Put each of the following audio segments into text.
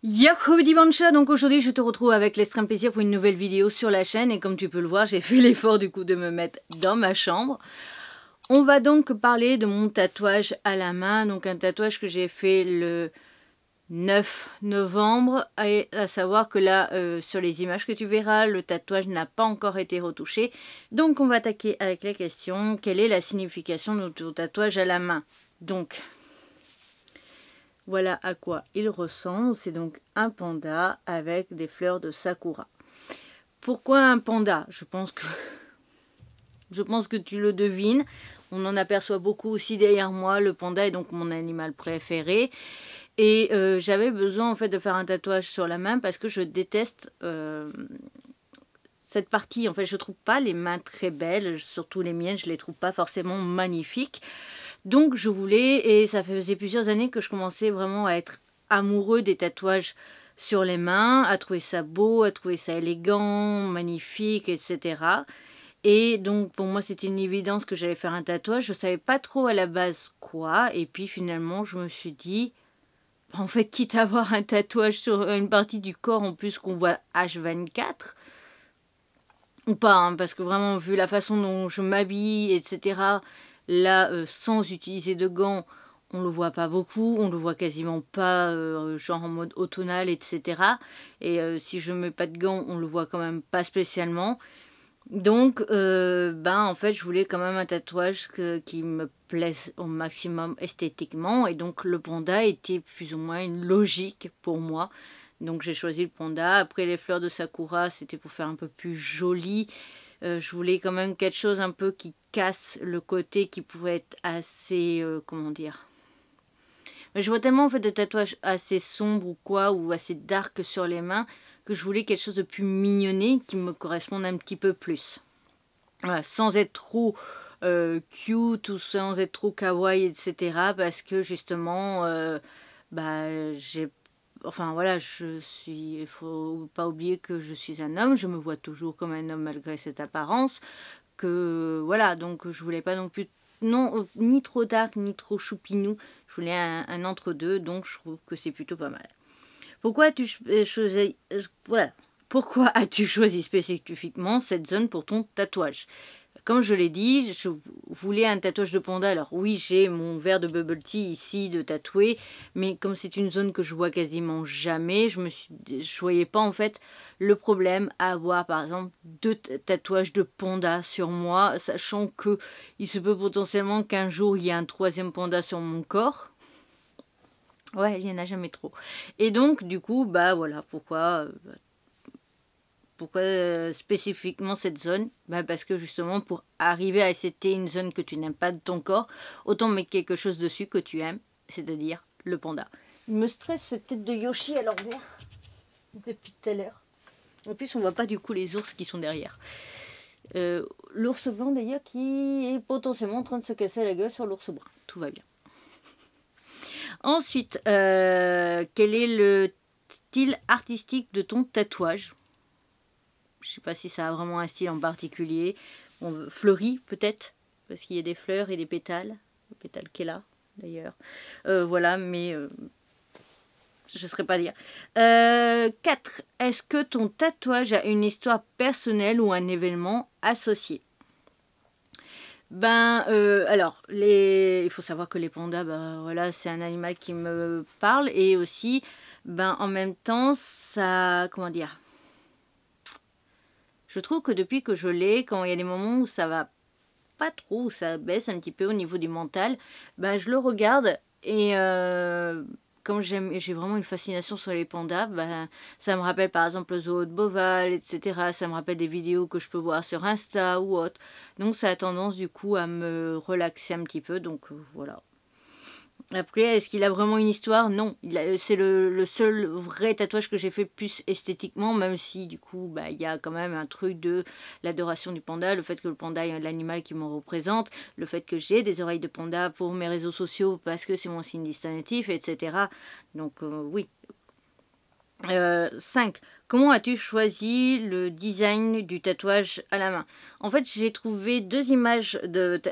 Yahoo Dimanche, donc aujourd'hui je te retrouve avec l'extrême plaisir pour une nouvelle vidéo sur la chaîne et comme tu peux le voir j'ai fait l'effort du coup de me mettre dans ma chambre. On va donc parler de mon tatouage à la main, donc un tatouage que j'ai fait le 9 novembre, et à savoir que là sur les images que tu verras le tatouage n'a pas encore été retouché, donc on va attaquer avec la question: quelle est la signification de ton tatouage à la main? Donc voilà à quoi il ressemble. C'est donc un panda avec des fleurs de sakura. Pourquoi un panda? Je pense que tu le devines. On en aperçoit beaucoup aussi derrière moi. Le panda est donc mon animal préféré. Et j'avais besoin en fait de faire un tatouage sur la main parce que je déteste cette partie. En fait, je trouve pas les mains très belles, surtout les miennes, je les trouve pas forcément magnifiques. Donc je voulais, et ça faisait plusieurs années que je commençais vraiment à être amoureux des tatouages sur les mains, à trouver ça beau, à trouver ça élégant, magnifique, etc. Et donc pour moi c'était une évidence que j'allais faire un tatouage. Je ne savais pas trop à la base quoi, et puis finalement je me suis dit, en fait quitte à avoir un tatouage sur une partie du corps en plus qu'on voit H24, ou pas, hein, parce que vraiment vu la façon dont je m'habille, etc., là, sans utiliser de gants, on le voit pas beaucoup, on le voit quasiment pas, genre en mode automnal, etc. Et si je mets pas de gants, on le voit quand même pas spécialement. Donc, en fait, je voulais quand même un tatouage qui me plaise au maximum esthétiquement. Et donc, le panda était plus ou moins une logique pour moi. Donc, j'ai choisi le panda. Après, les fleurs de sakura, c'était pour faire un peu plus joli. Je voulais quand même quelque chose un peu qui casse le côté qui pouvait être assez, comment dire. Mais je vois tellement en fait de tatouages assez sombres ou quoi, ou assez dark sur les mains, que je voulais quelque chose de plus mignonné qui me corresponde un petit peu plus. Voilà, sans être trop cute ou sans être trop kawaii, etc. Parce que justement, j'ai... Enfin voilà, il faut pas oublier que je suis un homme, je me vois toujours comme un homme malgré cette apparence. Que voilà, donc je voulais pas non plus, non, ni trop dark, ni trop choupinou. Je voulais un entre-deux, donc je trouve que c'est plutôt pas mal. Pourquoi as-tu choisi, voilà. Pourquoi as-tu choisi spécifiquement cette zone pour ton tatouage? Comme je l'ai dit, je voulais un tatouage de panda. Alors oui, j'ai mon verre de bubble tea ici de tatouer, mais comme c'est une zone que je vois quasiment jamais, je voyais pas en fait le problème à avoir par exemple deux tatouages de panda sur moi, sachant que il se peut potentiellement qu'un jour il y ait un troisième panda sur mon corps. Ouais, il n'y en a jamais trop. Et donc, du coup, bah voilà, pourquoi spécifiquement cette zone? Parce que justement, pour arriver à accepter une zone que tu n'aimes pas de ton corps, autant mettre quelque chose dessus que tu aimes, c'est-à-dire le panda. Il me stresse cette tête de Yoshi à l'envers depuis tout à l'heure. En plus, on voit pas du coup les ours qui sont derrière. L'ours blanc d'ailleurs qui est potentiellement en train de se casser la gueule sur l'ours brun. Tout va bien. Ensuite, quel est le style artistique de ton tatouage? Je ne sais pas si ça a vraiment un style en particulier. Bon, fleuri peut-être, parce qu'il y a des fleurs et des pétales. Le pétale qui est là, d'ailleurs. Voilà, mais je ne saurais pas dire. 4. Est-ce que ton tatouage a une histoire personnelle ou un événement associé? Alors, il faut savoir que les pandas, voilà, c'est un animal qui me parle. Et aussi, en même temps, ça, comment dire, je trouve que depuis que je l'ai, quand il y a des moments où ça va pas trop, où ça baisse un petit peu au niveau du mental, je le regarde et comme j'ai vraiment une fascination sur les pandas, ça me rappelle par exemple le zoo de Beauval, etc. Ça me rappelle des vidéos que je peux voir sur Insta ou autre. Donc ça a tendance du coup à me relaxer un petit peu, donc voilà. Après, est-ce qu'il a vraiment une histoire? Non, c'est le seul vrai tatouage que j'ai fait plus esthétiquement, même si du coup, il y a quand même un truc de l'adoration du panda, le fait que le panda est l'animal qui me représente, le fait que j'ai des oreilles de panda pour mes réseaux sociaux parce que c'est mon signe distinctif, etc. Donc oui. 5. Comment as-tu choisi le design du tatouage à la main? En fait, j'ai trouvé deux images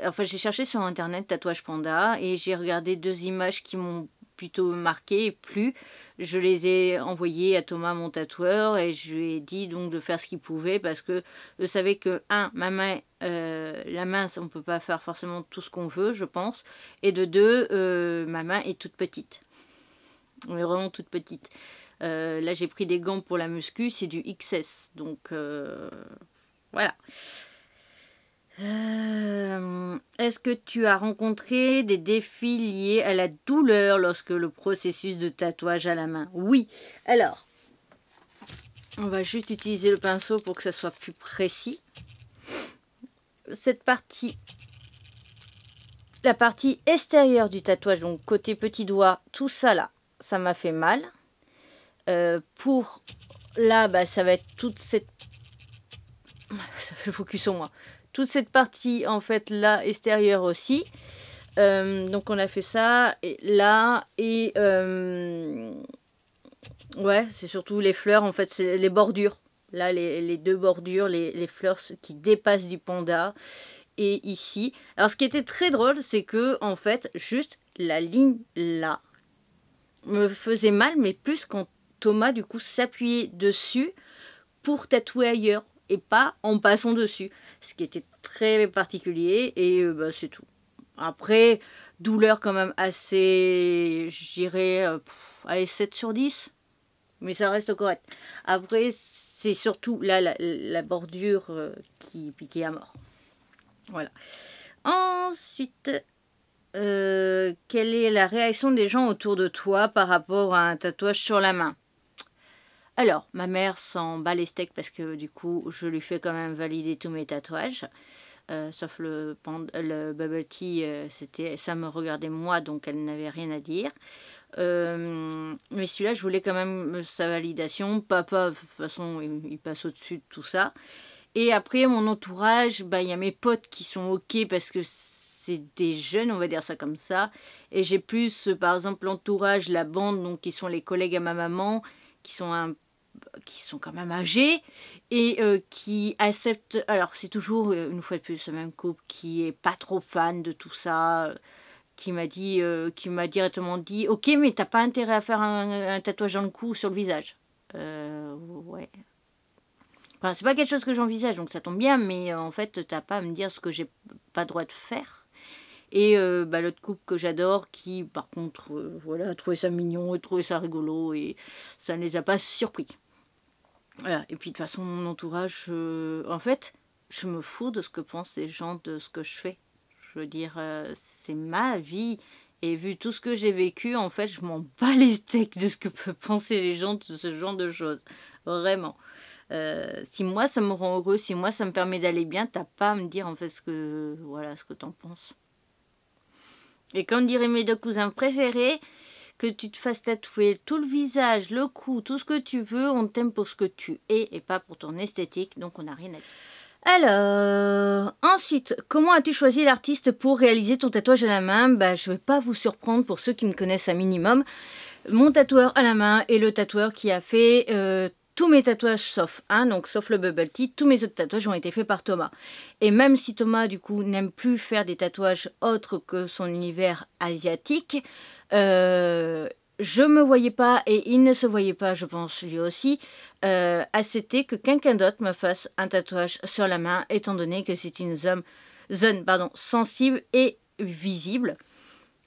Enfin, j'ai cherché sur internet tatouage panda et j'ai regardé deux images qui m'ont plutôt marqué et plu. je les ai envoyés à Thomas, mon tatoueur, et je lui ai dit donc de faire ce qu'il pouvait parce que je savais que, ma main, la main, on ne peut pas faire forcément tout ce qu'on veut, je pense, et de deux, ma main est toute petite. Elle est vraiment toute petite. Là, j'ai pris des gants pour la muscu, c'est du XS, donc voilà. Est-ce que tu as rencontré des défis liés à la douleur lorsque le processus de tatouage à la main? Oui. Alors, on va juste utiliser le pinceau pour que ça soit plus précis. Cette partie, la partie extérieure du tatouage, donc côté petit doigt, tout ça là, ça m'a fait mal. Pour là, bah, ça va être toute cette... Ça fait le focus sur moi. Toute cette partie en fait là extérieure aussi. Donc on a fait ça et là et ouais, c'est surtout les fleurs en fait, c'est les bordures. Là les deux bordures, les fleurs qui dépassent du panda et ici. Alors ce qui était très drôle, c'est que en fait juste la ligne là me faisait mal, mais plus quand Thomas du coup s'appuyait dessus pour tatouer ailleurs et pas en passant dessus, ce qui était très particulier et bah, c'est tout. Après, douleur quand même assez, je dirais, allez, 7 sur 10, mais ça reste correct. Après, c'est surtout là la bordure qui piquait à mort. Voilà. Ensuite, quelle est la réaction des gens autour de toi par rapport à un tatouage sur la main? Alors, ma mère s'en bat les steaks parce que du coup, je lui fais quand même valider tous mes tatouages. Sauf le bubble tea, ça me regardait moi, donc elle n'avait rien à dire. Mais celui-là, je voulais quand même sa validation. Papa, de toute façon, il passe au-dessus de tout ça. Et après, mon entourage, bah, y a mes potes qui sont OK parce que c'est des jeunes, on va dire ça comme ça. Et j'ai plus, par exemple, l'entourage, la bande, donc qui sont les collègues à ma maman, qui sont quand même âgés et qui acceptent. Alors, c'est toujours une fois de plus ce même couple qui est pas trop fan de tout ça, qui m'a directement dit ok, mais t'as pas intérêt à faire un tatouage dans le cou ou sur le visage. Ouais. Enfin, c'est pas quelque chose que j'envisage, donc ça tombe bien, mais en fait, t'as pas à me dire ce que j'ai pas le droit de faire. Et bah, l'autre couple que j'adore, qui par contre, voilà, a trouvé ça mignon et trouvé ça rigolo, et ça ne les a pas surpris. Voilà. Et puis de toute façon, mon entourage, en fait, je me fous de ce que pensent les gens de ce que je fais. Je veux dire, c'est ma vie. Et vu tout ce que j'ai vécu, en fait, je m'en bats les steaks de ce que peuvent penser les gens de ce genre de choses. Vraiment. Si moi, ça me rend heureux, si moi, ça me permet d'aller bien, t'as pas à me dire, en fait, ce que t'en penses. Et comme diraient mes deux cousins préférés, que tu te fasses tatouer tout le visage, le cou, tout ce que tu veux, on t'aime pour ce que tu es et pas pour ton esthétique, donc on n'a rien à dire. Alors, ensuite, comment as-tu choisi l'artiste pour réaliser ton tatouage à la main? Bah, je ne vais pas vous surprendre pour ceux qui me connaissent un minimum. Mon tatoueur à la main est le tatoueur qui a fait tous mes tatouages sauf un, donc sauf le bubble tea, tous mes autres tatouages ont été faits par Thomas. Et même si Thomas, du coup, n'aime plus faire des tatouages autres que son univers asiatique, je me voyais pas, et il ne se voyait pas, je pense lui aussi, accepter que quelqu'un d'autre me fasse un tatouage sur la main, étant donné que c'est une zone sensible et visible.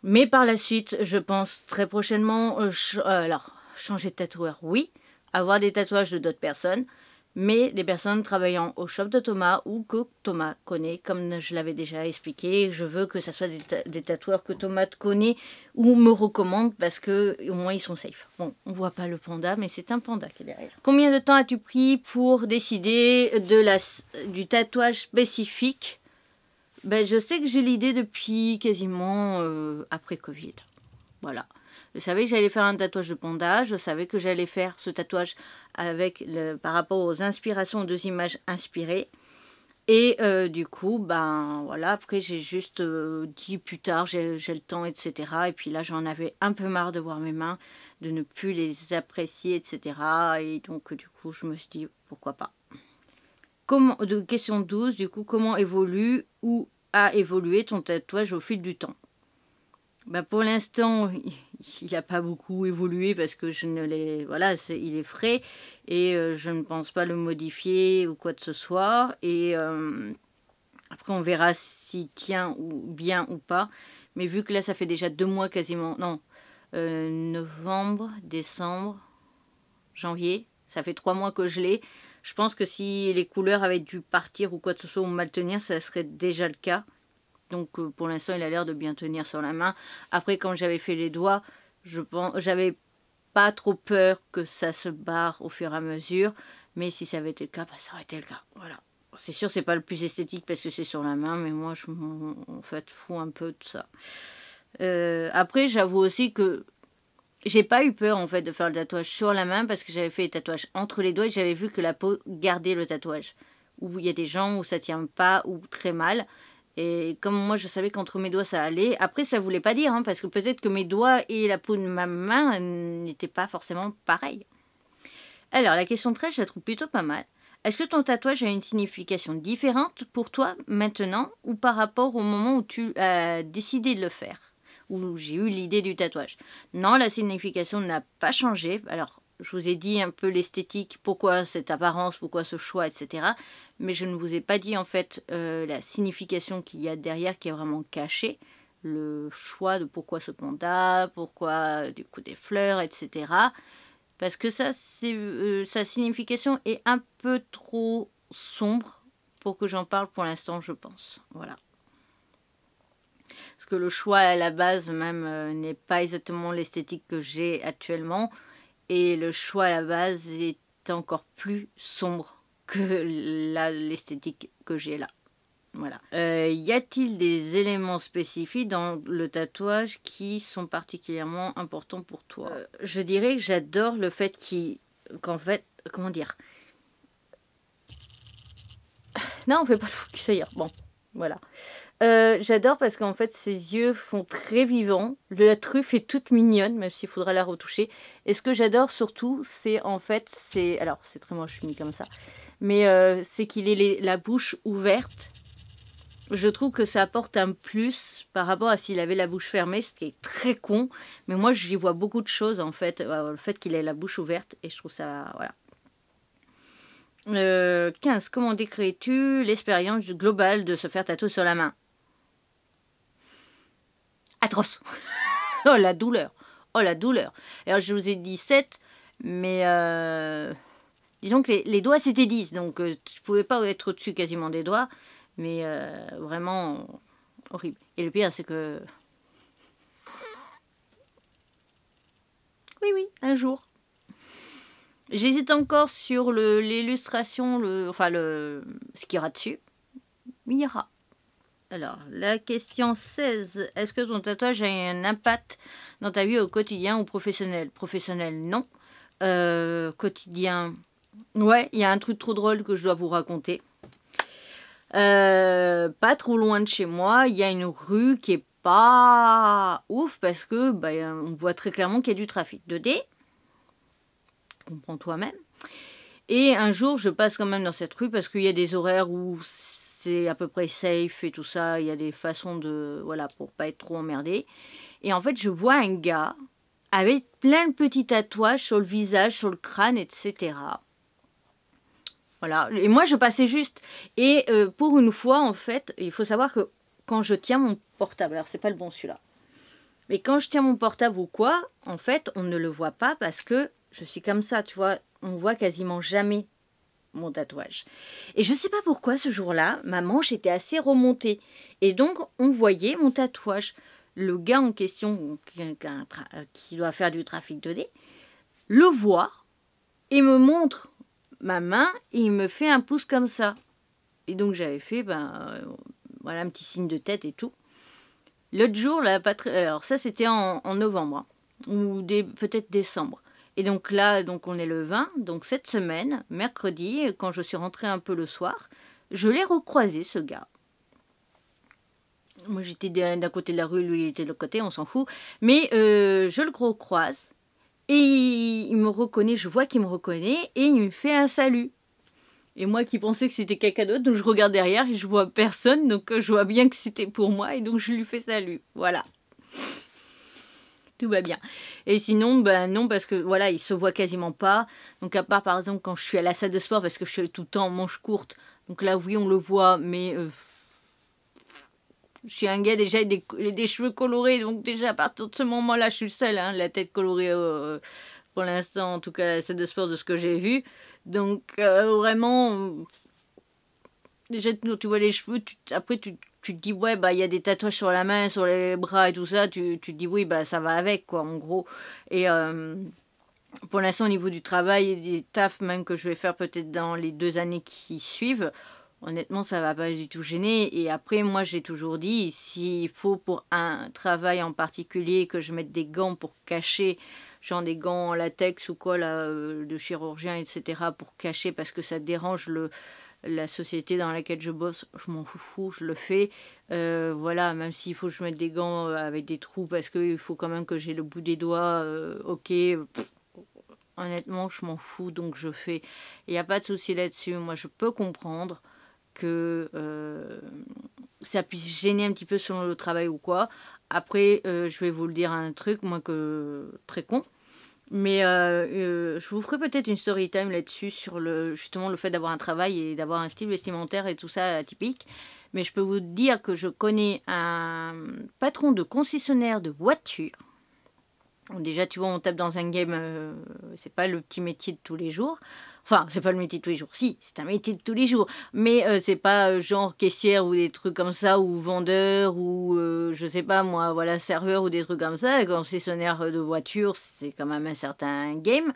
Mais par la suite, je pense très prochainement, alors, changer de tatoueur, oui, avoir des tatouages de d'autres personnes, mais des personnes travaillant au shop de Thomas ou que Thomas connaît, comme je l'avais déjà expliqué. Je veux que ce soit des tatoueurs que Thomas connaît ou me recommande parce que au moins ils sont safe. Bon, on voit pas le panda, mais c'est un panda qui est derrière. Combien de temps as-tu pris pour décider du tatouage spécifique? Ben, je sais que j'ai l'idée depuis quasiment après Covid. Voilà. Je savais que j'allais faire un tatouage de panda. Je savais que j'allais faire ce tatouage par rapport aux inspirations, aux deux images inspirées. Et du coup, ben voilà, après j'ai juste dit plus tard, j'ai le temps, etc. Et puis là, j'en avais un peu marre de voir mes mains, de ne plus les apprécier, etc. Et donc, du coup, je me suis dit, pourquoi pas. Question 12, du coup, comment évolue ou a évolué ton tatouage au fil du temps? Ben pour l'instant, il n'a pas beaucoup évolué parce que je ne l'ai... Voilà, il est frais et je ne pense pas le modifier ou quoi de ce soit. Et après, on verra s'il tient bien ou pas. Mais vu que là, ça fait déjà 2 mois quasiment... Non, novembre, décembre, janvier. Ça fait 3 mois que je l'ai. Je pense que si les couleurs avaient dû partir ou quoi que ce soit ou mal tenir, ça serait déjà le cas. Donc pour l'instant, il a l'air de bien tenir sur la main. Après, quand j'avais fait les doigts, j'avais pas trop peur que ça se barre au fur et à mesure. Mais si ça avait été le cas, bah, ça aurait été le cas. Voilà. C'est sûr, c'est pas le plus esthétique parce que c'est sur la main, mais moi, je m'en fous un peu de ça. Après, j'avoue aussi que j'ai pas eu peur en fait de faire le tatouage sur la main parce que j'avais fait les tatouages entre les doigts et j'avais vu que la peau gardait le tatouage. Où il y a des gens où ça tient pas ou très mal. Et comme moi je savais qu'entre mes doigts ça allait, après ça voulait pas dire, hein, parce que peut-être que mes doigts et la peau de ma main n'étaient pas forcément pareils. Alors la question 13, je la trouve plutôt pas mal. Est-ce que ton tatouage a une signification différente pour toi maintenant ou par rapport au moment où tu as décidé de le faire? Où j'ai eu l'idée du tatouage. Non, la signification n'a pas changé. Alors, je vous ai dit un peu l'esthétique, pourquoi cette apparence, pourquoi ce choix, etc. Mais je ne vous ai pas dit en fait la signification qu'il y a derrière qui est vraiment cachée. Le choix de pourquoi ce panda, pourquoi du coup des fleurs, etc. Parce que ça, sa signification est un peu trop sombre pour que j'en parle pour l'instant, je pense. Voilà. Parce que le choix à la base même n'est pas exactement l'esthétique que j'ai actuellement. Et le choix à la base est encore plus sombre que l'esthétique que j'ai là. Voilà. Y a-t-il des éléments spécifiques dans le tatouage qui sont particulièrement importants pour toi? Je dirais que j'adore le fait qu'en fait, comment dire? Non, on fait pas le focus, ça y est. Bon, voilà. J'adore parce qu'en fait ses yeux font très vivants. La truffe est toute mignonne, même s'il faudra la retoucher. Et ce que j'adore surtout, c'est en fait, alors c'est très moche mis comme ça, mais c'est qu'il ait la bouche ouverte. Je trouve que ça apporte un plus par rapport à s'il avait la bouche fermée, ce qui est très con. Mais moi j'y vois beaucoup de choses en fait, le fait qu'il ait la bouche ouverte, et je trouve ça, voilà. 15. Comment décris-tu l'expérience globale de se faire tatouer sur la main? Atroce. Oh la douleur. Oh la douleur. Alors je vous ai dit 7, mais disons que les doigts c'était 10, donc tu pouvais pas être au-dessus quasiment des doigts, mais vraiment horrible. Et le pire c'est que... Oui, un jour. J'hésite encore sur l'illustration, ce qu'il y aura dessus. Mais il y aura. Alors, la question 16. Est-ce que ton tatouage a un impact dans ta vie au quotidien ou professionnel? Professionnel, non. Quotidien, ouais, il y a un truc trop drôle que je dois vous raconter. Pas trop loin de chez moi, il y a une rue qui est pas ouf parce que on voit très clairement qu'il y a du trafic. 2D, comprends toi-même. Et un jour, je passe quand même dans cette rue parce qu'il y a des horaires où c'est à peu près safe et tout ça. Il y a des façons de... Voilà, pour pas être trop emmerdé. Et en fait, je vois un gars avec plein de petits tatouages sur le visage, sur le crâne, etc. Voilà. Et moi, je passais juste. Et pour une fois, en fait, il faut savoir que quand je tiens mon portable... Alors, c'est pas le bon celui-là. Mais quand je tiens mon portable ou quoi, en fait, on ne le voit pas parce que je suis comme ça, tu vois. On voit quasiment jamais mon tatouage. Et je sais pas pourquoi ce jour-là, ma manche était assez remontée. Et donc, on voyait mon tatouage. Le gars en question, qui doit faire du trafic 2D, le voit et me montre ma main et il me fait un pouce comme ça. Et donc, j'avais fait voilà, un petit signe de tête et tout. L'autre jour, là, alors ça, c'était en novembre, hein, ou peut-être décembre. Et donc là, on est le 20, donc cette semaine, mercredi, quand je suis rentrée un peu le soir, je l'ai recroisé, ce gars. Moi, j'étais d'un côté de la rue, lui, il était de l'autre côté, on s'en fout. Mais je le recroise, et il me reconnaît, je vois qu'il me reconnaît, et il me fait un salut. Et moi qui pensais que c'était quelqu'un d'autre, donc je regarde derrière et je vois personne, donc je vois bien que c'était pour moi, et donc je lui fais salut. Voilà. Tout va bien. Et sinon, ben non, parce que voilà, il se voit quasiment pas. Donc à part par exemple quand je suis à la salle de sport, parce que je suis tout le temps en manche courte. Donc là, oui, on le voit, mais je suis un gars déjà avec des cheveux colorés. Donc déjà à partir de ce moment-là, je suis le seul, hein, la tête colorée pour l'instant, en tout cas à la salle de sport de ce que j'ai vu. Donc vraiment, déjà tu vois les cheveux, après tu te dis, ouais, bah, il y a des tatouages sur la main, sur les bras et tout ça, tu te dis, oui, bah, ça va avec, quoi, en gros. Et pour l'instant, au niveau du travail et des tafs, même que je vais faire peut-être dans les 2 années qui suivent, honnêtement, ça va pas du tout gêner. Et après, moi, j'ai toujours dit, s'il faut pour un travail en particulier que je mette des gants pour cacher, genre des gants en latex ou quoi, là, de chirurgien, etc., pour cacher parce que ça dérange la société dans laquelle je bosse, je m'en fous, je le fais. Voilà, même s'il faut que je mette des gants avec des trous parce qu'il faut quand même que j'ai le bout des doigts, ok. Honnêtement, je m'en fous, donc je fais. Il n'y a pas de souci là-dessus. Moi, je peux comprendre que ça puisse gêner un petit peu selon le travail ou quoi. Après, je vais vous le dire un truc, moi, que très con. Mais je vous ferai peut-être une story time là-dessus sur justement le fait d'avoir un travail et d'avoir un style vestimentaire et tout ça atypique. Mais je peux vous dire que je connais un patron de concessionnaire de voitures. Bon, déjà, tu vois, on tape dans un game, c'est pas le petit métier de tous les jours. Enfin, c'est pas le métier de tous les jours. Si, c'est un métier de tous les jours. Mais c'est pas genre caissière ou des trucs comme ça, ou vendeur, ou je sais pas moi, voilà, serveur ou des trucs comme ça. Concessionnaire de voiture, c'est quand même un certain game.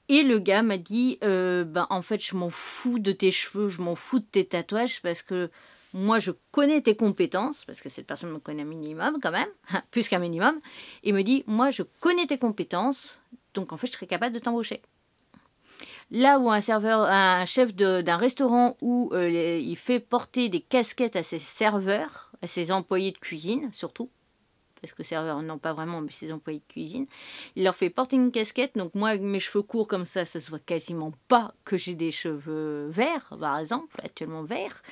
Et le gars m'a dit, ben en fait, je m'en fous de tes cheveux, je m'en fous de tes tatouages, parce que moi, je connais tes compétences, parce que cette personne me connaît un minimum quand même, plus qu'un minimum. Il me dit, moi, je connais tes compétences, donc en fait, je serais capable de t'embaucher. Là où un chef d'un restaurant où il fait porter des casquettes à ses serveurs, à ses employés de cuisine surtout, parce que serveurs non pas vraiment, mais ses employés de cuisine, il leur fait porter une casquette. Donc moi, avec mes cheveux courts comme ça se voit quasiment pas que j'ai des cheveux verts, par exemple, actuellement verts.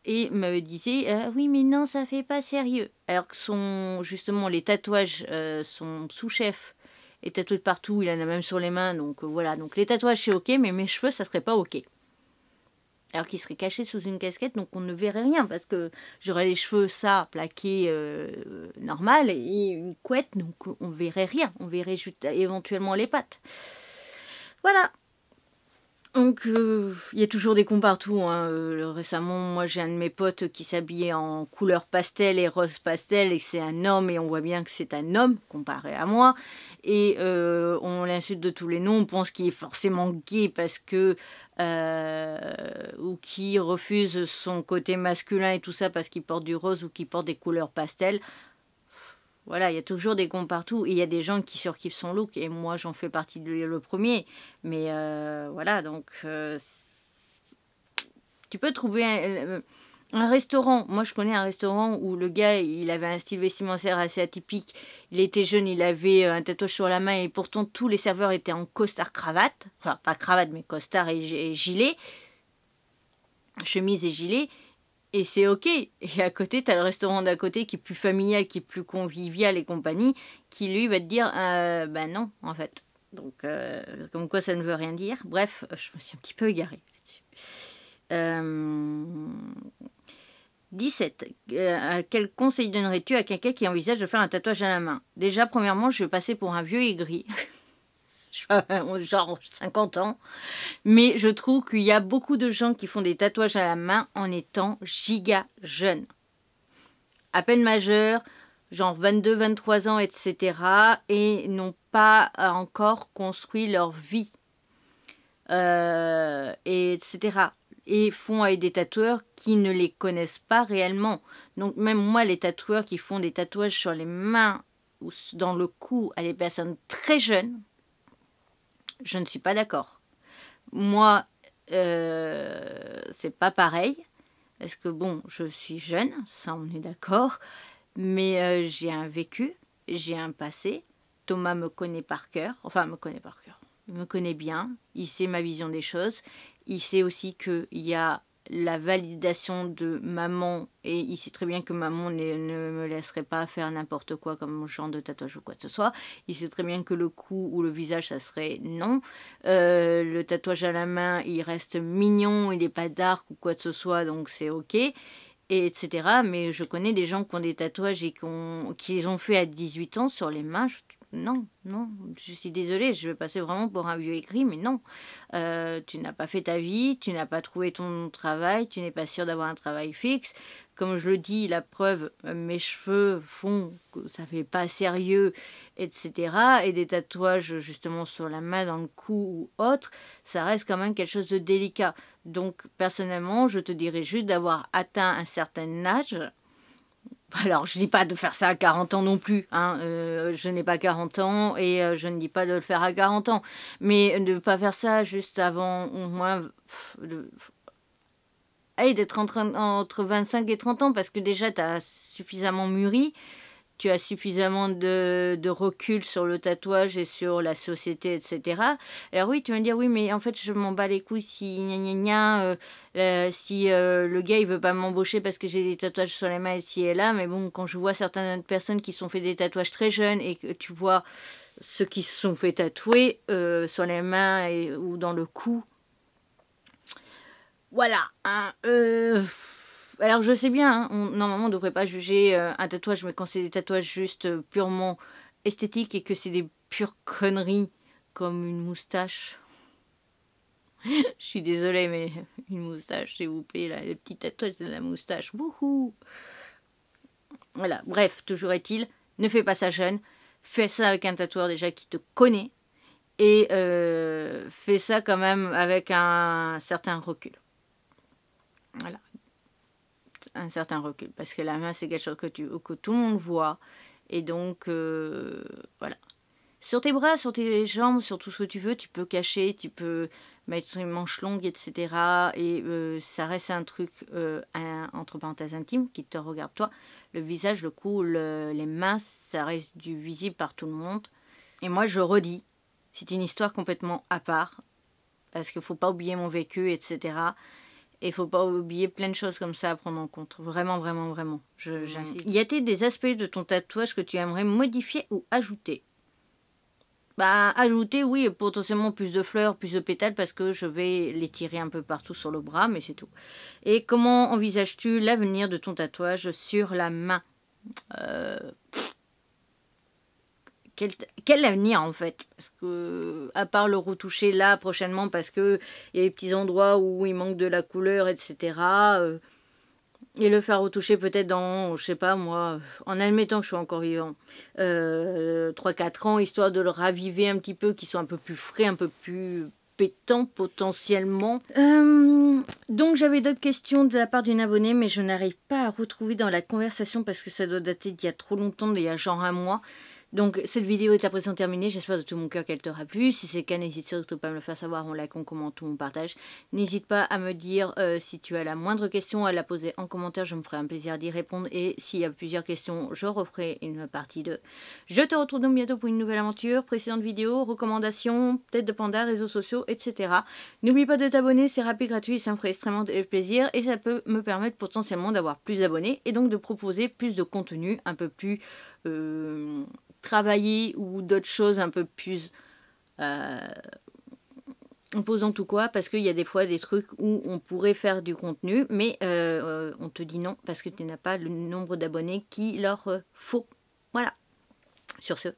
Et me disait, oui mais non, ça fait pas sérieux. Alors que justement, les tatouages, son sous-chef est tatoué de partout, il en a même sur les mains, donc voilà. Donc les tatouages c'est ok, mais mes cheveux ça serait pas ok. Alors qu'il serait caché sous une casquette, donc on ne verrait rien, parce que j'aurais les cheveux ça, plaqués normal, et une couette, donc on verrait rien, on verrait juste éventuellement les pattes. Voilà. Donc, il y a toujours des cons partout, hein. Récemment, moi, j'ai un de mes potes qui s'habillait en couleur pastel et rose pastel, et c'est un homme, et on voit bien que c'est un homme, comparé à moi. Et on l'insulte de tous les noms, on pense qu'il est forcément gay parce que... ou qui refuse son côté masculin et tout ça parce qu'il porte du rose ou qu'il porte des couleurs pastel. Voilà, il y a toujours des cons partout et il y a des gens qui surkiffent son look et moi j'en fais partie le premier. Mais voilà, donc tu peux trouver un restaurant. Moi je connais un restaurant où le gars il avait un style vestimentaire assez atypique. Il était jeune, il avait un tatouage sur la main et pourtant tous les serveurs étaient en costard cravate. Enfin pas cravate mais costard et gilet. Chemise et gilet. Et c'est ok. Et à côté, tu as le restaurant d'à côté qui est plus familial, qui est plus convivial et compagnie, qui lui va te dire ben non, en fait. Donc, comme quoi ça ne veut rien dire. Bref, je me suis un petit peu égarée là-dessus. 17. Quel conseil donnerais-tu à quelqu'un qui envisage de faire un tatouage à la main? Déjà, premièrement, je vais passer pour un vieux aigri. Genre 50 ans. Mais je trouve qu'il y a beaucoup de gens qui font des tatouages à la main en étant giga jeunes. À peine majeurs, genre 22, 23 ans, etc. Et n'ont pas encore construit leur vie. Etc. Et font avec des tatoueurs qui ne les connaissent pas réellement. Donc même moi, les tatoueurs qui font des tatouages sur les mains ou dans le cou à des personnes très jeunes, je ne suis pas d'accord. Moi, c'est pas pareil. Parce que bon, je suis jeune, ça on est d'accord. Mais j'ai un vécu, j'ai un passé. Thomas me connaît par cœur. Enfin, me connaît par cœur. Il me connaît bien. Il sait ma vision des choses. Il sait aussi qu'il y a la validation de maman, et il sait très bien que maman ne me laisserait pas faire n'importe quoi comme genre de tatouage ou quoi que ce soit. Il sait très bien que le cou ou le visage, ça serait non. Le tatouage à la main, il reste mignon, il n'est pas dark ou quoi que ce soit, donc c'est ok, et etc. Mais je connais des gens qui ont des tatouages et qui les ont fait à 18 ans sur les mains. Non, non, je suis désolée, je vais passer vraiment pour un vieux aigri, mais non. Tu n'as pas fait ta vie, tu n'as pas trouvé ton travail, tu n'es pas sûr d'avoir un travail fixe. Comme je le dis, la preuve, mes cheveux font que ça fait pas sérieux, etc. Et des tatouages justement sur la main, dans le cou ou autre, ça reste quand même quelque chose de délicat. Donc personnellement, je te dirais juste d'avoir atteint un certain âge. Alors, je ne dis pas de faire ça à 40 ans non plus, hein. Je n'ai pas 40 ans et je ne dis pas de le faire à 40 ans. Mais de ne pas faire ça juste avant au moins d'être entre 25 et 30 ans, parce que déjà, tu as suffisamment mûri, tu as suffisamment de recul sur le tatouage et sur la société, etc. Alors oui, tu vas me dire, oui, mais en fait, je m'en bats les couilles si si le gars, il veut pas m'embaucher parce que j'ai des tatouages sur les mains ici et là. Mais bon, quand je vois certaines personnes qui se sont fait des tatouages très jeunes et que tu vois ceux qui se sont fait tatouer sur les mains ou dans le cou, voilà, hein, alors je sais bien, hein, normalement on ne devrait pas juger un tatouage, mais quand c'est des tatouages juste purement esthétiques et que c'est des pures conneries comme une moustache. Je suis désolée, mais une moustache, s'il vous plaît, là, le petit tatouage de la moustache. Wouhou! Voilà, bref, toujours est-il, ne fais pas ça jeune, fais ça avec un tatoueur déjà qui te connaît et fais ça quand même avec un certain recul. Voilà, un certain recul, parce que la main c'est quelque chose que tout le monde voit, et donc voilà. Sur tes bras, sur tes jambes, sur tout ce que tu veux, tu peux cacher, tu peux mettre une manche longue, etc. Et ça reste un truc, entre parenthèses, intime, qui te regarde toi. Le visage, le cou, les mains, ça reste du visible par tout le monde. Et moi, je redis, c'est une histoire complètement à part, parce qu'il ne faut pas oublier mon vécu, etc. Et il ne faut pas oublier plein de choses comme ça à prendre en compte. Vraiment, vraiment, vraiment. J'insiste. Y a-t-il des aspects de ton tatouage que tu aimerais modifier ou ajouter? Bah, ajouter, oui, potentiellement plus de fleurs, plus de pétales, parce que je vais les tirer un peu partout sur le bras, mais c'est tout. Et comment envisages-tu l'avenir de ton tatouage sur la main? Quel avenir en fait? Parce que, à part le retoucher là prochainement, parce qu'il y a des petits endroits où il manque de la couleur, etc. Et le faire retoucher peut-être dans, je sais pas moi, en admettant que je sois encore vivant, 3-4 ans, histoire de le raviver un petit peu, qu'il soit un peu plus frais, un peu plus pétant potentiellement. Donc j'avais d'autres questions de la part d'une abonnée, mais je n'arrive pas à retrouver dans la conversation parce que ça doit dater d'il y a trop longtemps, d'il y a genre un mois. Donc cette vidéo est à présent terminée, j'espère de tout mon cœur qu'elle t'aura plu. Si c'est le cas, n'hésite surtout pas à me le faire savoir, on like, on commente ou on partage. N'hésite pas à me dire si tu as la moindre question, à la poser en commentaire, je me ferai un plaisir d'y répondre. Et s'il y a plusieurs questions, je referai une partie 2. Je te retrouve donc bientôt pour une nouvelle aventure, précédente vidéo, recommandations, tête de panda, réseaux sociaux, etc. N'oublie pas de t'abonner, c'est rapide, gratuit, ça me ferait extrêmement plaisir. Et ça peut me permettre potentiellement d'avoir plus d'abonnés et donc de proposer plus de contenu un peu plus... travailler ou d'autres choses un peu plus imposantes ou quoi, parce qu'il y a des fois des trucs où on pourrait faire du contenu, mais on te dit non parce que tu n'as pas le nombre d'abonnés qu'il leur faut. Voilà. Sur ce,